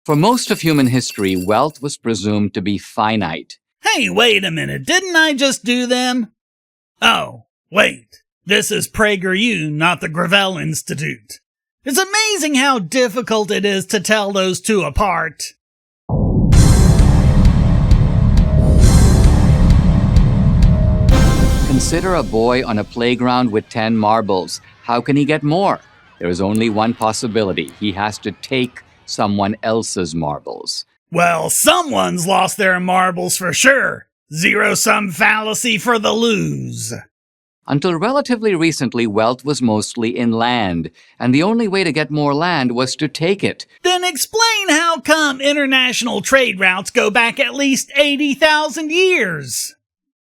For most of human history, wealth was presumed to be finite. Hey, wait a minute, didn't I just do them? Oh, wait, this is PragerU, not the Gravel Institute. It's amazing how difficult it is to tell those two apart. Consider a boy on a playground with 10 marbles. How can he get more? There is only one possibility. He has to take someone else's marbles. Well, someone's lost their marbles for sure. Zero-sum fallacy for the lose. Until relatively recently, wealth was mostly in land, and the only way to get more land was to take it. Then explain how come international trade routes go back at least 80,000 years.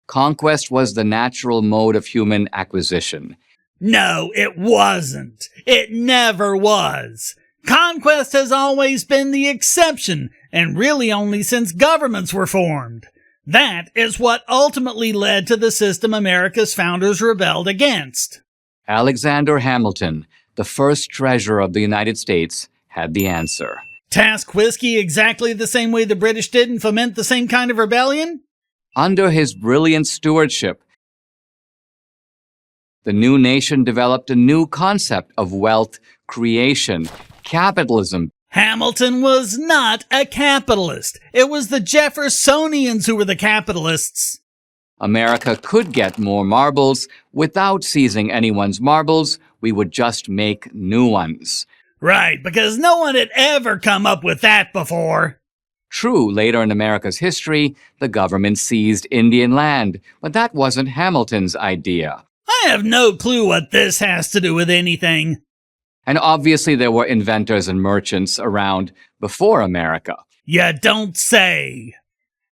Conquest was the natural mode of human acquisition. No, it wasn't. It never was. Conquest has always been the exception, and really only since governments were formed. That is what ultimately led to the system America's founders rebelled against. Alexander Hamilton, the first treasurer of the United States, had the answer. Task whiskey exactly the same way the British did and foment the same kind of rebellion? Under his brilliant stewardship, the new nation developed a new concept of wealth creation, capitalism. Hamilton was not a capitalist. It was the Jeffersonians who were the capitalists. America could get more marbles. Without seizing anyone's marbles, we would just make new ones. Right, because no one had ever come up with that before. True, later in America's history, the government seized Indian land, but that wasn't Hamilton's idea. I have no clue what this has to do with anything. And obviously there were inventors and merchants around before America. You don't say.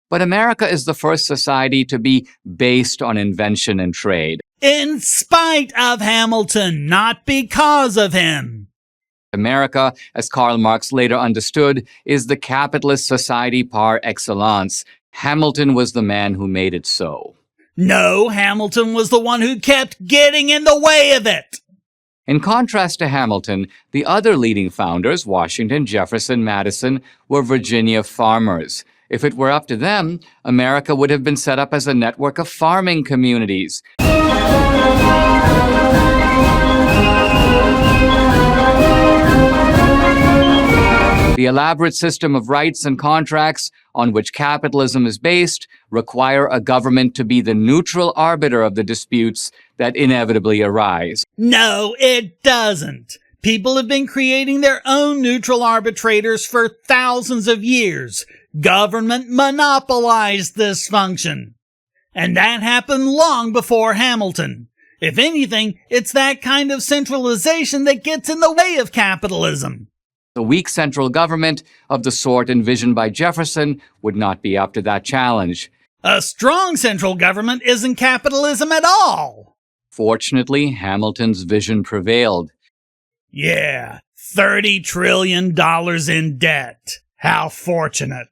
But America is the first society to be based on invention and trade. In spite of Hamilton, not because of him. America, as Karl Marx later understood, is the capitalist society par excellence. Hamilton was the man who made it so. No, Hamilton was the one who kept getting in the way of it. In contrast to Hamilton, the other leading founders, Washington, Jefferson, Madison, were Virginia farmers. If it were up to them, America would have been set up as a network of farming communities. The elaborate system of rights and contracts on which capitalism is based require a government to be the neutral arbiter of the disputes that inevitably arise. No, it doesn't. People have been creating their own neutral arbitrators for thousands of years. Government monopolized this function. And that happened long before Hamilton. If anything, it's that kind of centralization that gets in the way of capitalism. The weak central government of the sort envisioned by Jefferson would not be up to that challenge. A strong central government isn't capitalism at all. Fortunately, Hamilton's vision prevailed. Yeah, $30 trillion in debt. How fortunate.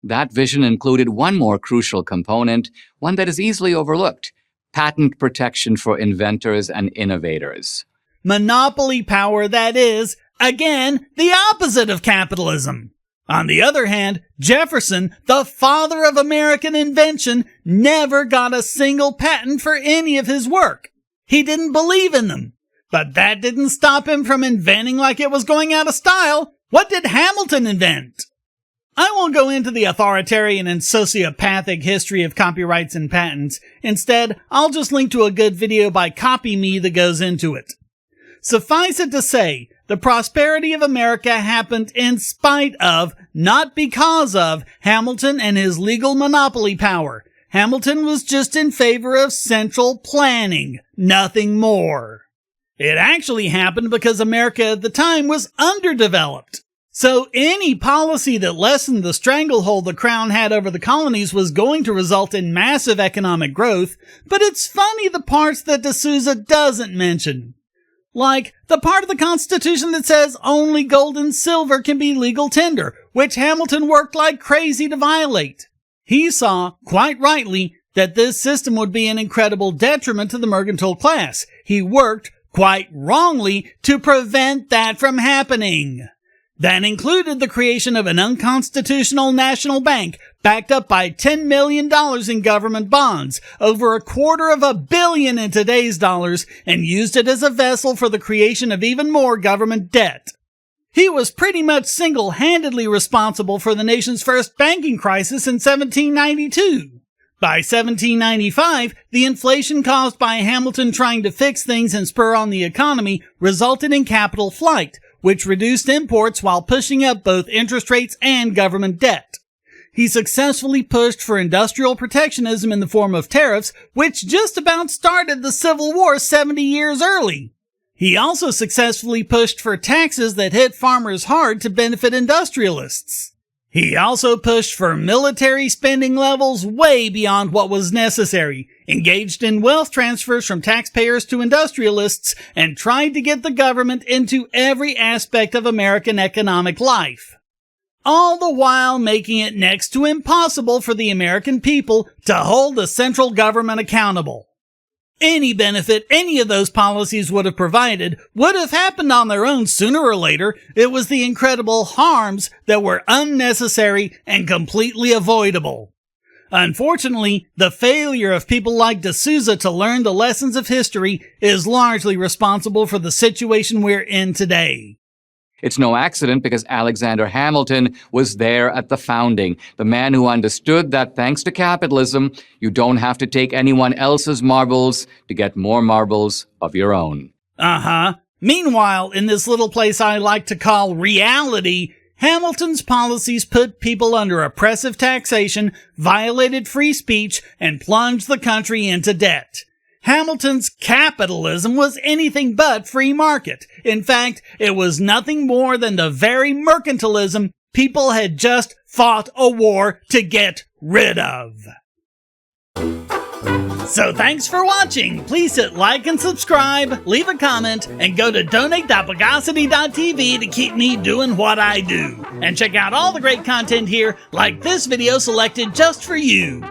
That vision included one more crucial component, one that is easily overlooked: patent protection for inventors and innovators. Monopoly power, that is, again, the opposite of capitalism. On the other hand, Jefferson, the father of American invention, never got a single patent for any of his work. He didn't believe in them. But that didn't stop him from inventing like it was going out of style. What did Hamilton invent? I won't go into the authoritarian and sociopathic history of copyrights and patents. Instead, I'll just link to a good video by Copy Me that goes into it. Suffice it to say, the prosperity of America happened in spite of, not because of, Hamilton and his legal monopoly power. Hamilton was just in favor of central planning, nothing more. It actually happened because America at the time was underdeveloped. So any policy that lessened the stranglehold the Crown had over the colonies was going to result in massive economic growth, but it's funny the parts that D'Souza doesn't mention. Like the part of the Constitution that says only gold and silver can be legal tender, which Hamilton worked like crazy to violate. He saw, quite rightly, that this system would be an incredible detriment to the mercantile class. He worked, quite wrongly, to prevent that from happening. That included the creation of an unconstitutional national bank backed up by $10 million in government bonds, over $250 million in today's dollars, and used it as a vessel for the creation of even more government debt. He was pretty much single-handedly responsible for the nation's first banking crisis in 1792. By 1795, the inflation caused by Hamilton trying to fix things and spur on the economy resulted in capital flight, which reduced imports while pushing up both interest rates and government debt. He successfully pushed for industrial protectionism in the form of tariffs, which just about started the Civil War 70 years early. He also successfully pushed for taxes that hit farmers hard to benefit industrialists. He also pushed for military spending levels way beyond what was necessary, engaged in wealth transfers from taxpayers to industrialists, and tried to get the government into every aspect of American economic life. All the while making it next to impossible for the American people to hold the central government accountable. Any benefit any of those policies would have provided would have happened on their own sooner or later. It was the incredible harms that were unnecessary and completely avoidable. Unfortunately, the failure of people like D'Souza to learn the lessons of history is largely responsible for the situation we're in today. It's no accident because Alexander Hamilton was there at the founding, the man who understood that thanks to capitalism, you don't have to take anyone else's marbles to get more marbles of your own. Meanwhile, in this little place I like to call reality, Hamilton's policies put people under oppressive taxation, violated free speech, and plunged the country into debt. Hamilton's capitalism was anything but free market. In fact, it was nothing more than the very mercantilism people had just fought a war to get rid of. So thanks for watching. Please hit like and subscribe, leave a comment, and go to donate.bogosity.tv to keep me doing what I do. And check out all the great content here, like this video selected just for you.